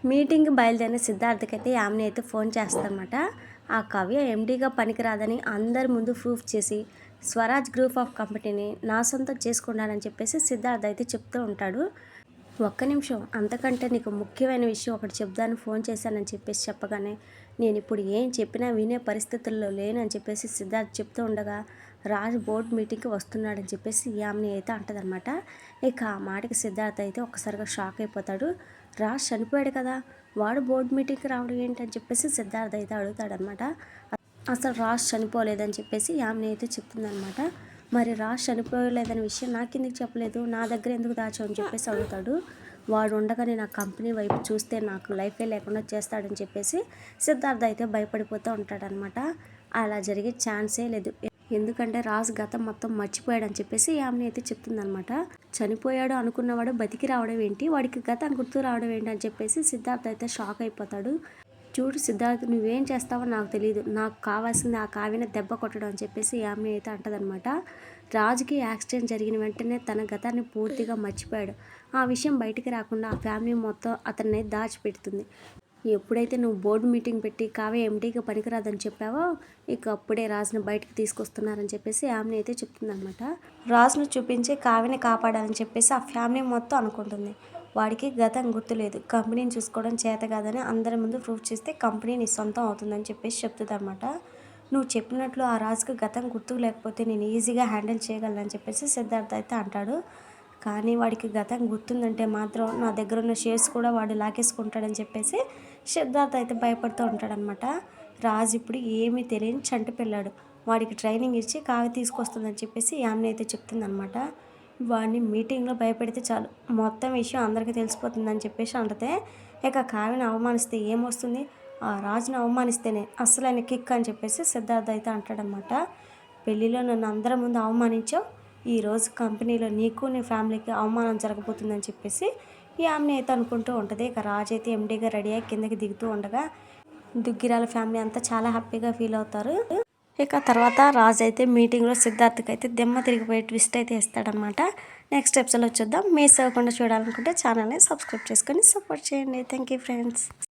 మీటింగ్కి బయలుదేరిన సిద్ధార్థకైతే యామిని అయితే ఫోన్ చేస్తారన్నమాట. ఆ కావ్య ఎండీగా పనికిరాదని అందరి ముందు ప్రూఫ్ చేసి స్వరాజ్ గ్రూప్ ఆఫ్ కంపెనీని నా సొంతం చేసుకున్నానని చెప్పేసి సిద్ధార్థ్ అయితే చెప్తూ ఉంటాడు. ఒక్క నిమిషం, అంతకంటే నీకు ముఖ్యమైన విషయం ఒకటి చెప్దాను ఫోన్ చేశానని చెప్పేసి చెప్పగానే, నేను ఇప్పుడు ఏం చెప్పినా వినే పరిస్థితుల్లో లేనని చెప్పేసి సిద్ధార్థ్ చెప్తూ ఉండగా, రాజు బోర్డు మీటింగ్కి వస్తున్నాడని చెప్పేసి యామిని అయితే అంటదనమాట. ఇక ఆ మాటకి సిద్ధార్థ్ అయితే ఒక్కసారిగా షాక్ అయిపోతాడు. రాజు చనిపోయాడు కదా, వాడు బోర్డు మీటింగ్కి రావడం ఏంటని చెప్పేసి సిద్ధార్థ్ అయితే అడుగుతాడనమాట. అసలు రాజు చనిపోలేదని చెప్పేసి యామిని అయితే చెప్తుందనమాట. మరి రాజు చనిపోలేదనే విషయం నాకెందుకు చెప్పలేదు, నా దగ్గర ఎందుకు దాచావు అని చెప్పేసి అడుగుతాడు. వాడు ఉండగానే నా కంపెనీ వైపు చూస్తే నాకు లైఫే లేకుండా చేస్తాడని చెప్పేసి సిద్ధార్థ్ అయితే భయపడిపోతూ ఉంటాడనమాట. అలా జరిగే ఛాన్సే లేదు, ఎందుకంటే రాజు గతం మొత్తం మర్చిపోయాడని చెప్పేసి యామిని అయితే చెప్తుందనమాట. చనిపోయాడు అనుకున్నవాడు బతికి రావడం ఏంటి, వాడికి గతం గుర్తు రావడం ఏంటి అని చెప్పేసి సిద్ధార్థ్ అయితే షాక్ అయిపోతాడు. చూడు సిద్ధార్థ్, నువ్వేం చేస్తావో నాకు తెలియదు, నాకు కావాల్సింది ఆ కావ్యని దెబ్బ కొట్టడం అని చెప్పేసి యామిని అయితే అంటదనమాట. రాజుకి యాక్సిడెంట్ జరిగిన వెంటనే తన గతాన్ని పూర్తిగా మర్చిపోయాడు. ఆ విషయం బయటికి రాకుండా ఆ ఫ్యామిలీ మొత్తం అతన్ని దాచిపెడుతుంది. ఎప్పుడైతే నువ్వు బోర్డు మీటింగ్ పెట్టి కావ్య ఎండీగా పనికిరాదని చెప్పావో, ఇక అప్పుడే రాజును బయటకు తీసుకొస్తున్నారని చెప్పేసి యామిని అయితే చెప్తుందనమాట. రాజును చూపించి కావ్యని కాపాడాలని చెప్పేసి ఆ ఫ్యామిలీ మొత్తం అనుకుంటుంది. వాడికి గతం గుర్తులేదు, కంపెనీని చూసుకోవడం చేత కాదని అందరి ముందు ప్రూఫ్ చేస్తే కంపెనీ నీ సొంతం అవుతుందని చెప్పేసి చెప్తుంది అనమాట. నువ్వు చెప్పినట్లు ఆ రాజుకు గతం గుర్తుకు లేకపోతే నేను ఈజీగా హ్యాండిల్ చేయగలనని చెప్పేసి సిద్ధార్థ్ అయితే అంటాడు. కానీ వాడికి గతం గుర్తుందంటే మాత్రం నా దగ్గర ఉన్న షేర్స్ కూడా వాడు లాగేసుకుంటాడని చెప్పేసి సిద్ధార్థ్ అయితే భయపడుతూ ఉంటాడనమాట. రాజు ఇప్పుడు ఏమీ తెలియని చంటి పిల్లాడు, వాడికి ట్రైనింగ్ ఇచ్చి కావ్య తీసుకొస్తుందని చెప్పేసి యామిని అయితే చెప్తుందనమాట. వాడిని మీటింగ్లో భయపెడితే చాలు, మొత్తం విషయం అందరికీ తెలిసిపోతుందని చెప్పేసి అంటతే, ఇక కావ్యని అవమానిస్తే ఏమొస్తుంది, ఆ రాజుని అవమానిస్తేనే అస్సలైన కిక్ అని చెప్పేసి సిద్ధార్థ్ అయితే అంటాడనమాట. పెళ్ళిలో నన్ను అందరి ముందు అవమానించావు, ఈరోజు కంపెనీలో నీకు నీ ఫ్యామిలీకి అవమానం జరగబోతుందని చెప్పేసి యామిని అయితే అనుకుంటూ ఉంటుంది. ఇక రాజు అయితే ఎండీగా రెడీ అయ్యి కిందకి దిగుతూ ఉండగా దుగ్గిరాల ఫ్యామిలీ అంతా చాలా హ్యాపీగా ఫీల్ అవుతారు. ఇక తర్వాత రాజు అయితే మీటింగ్లో సిద్ధార్థ్కి అయితే దిమ్మ తిరిగిపోయే ట్విస్ట్ అయితే ఇస్తాడనమాట. నెక్స్ట్ ఎపిసోడ్లో చూద్దాం. మిస్ అవ్వకుండా చూడాలనుకుంటే ఛానల్ని సబ్స్క్రైబ్ చేసుకొని సపోర్ట్ చేయండి. Thank you friends.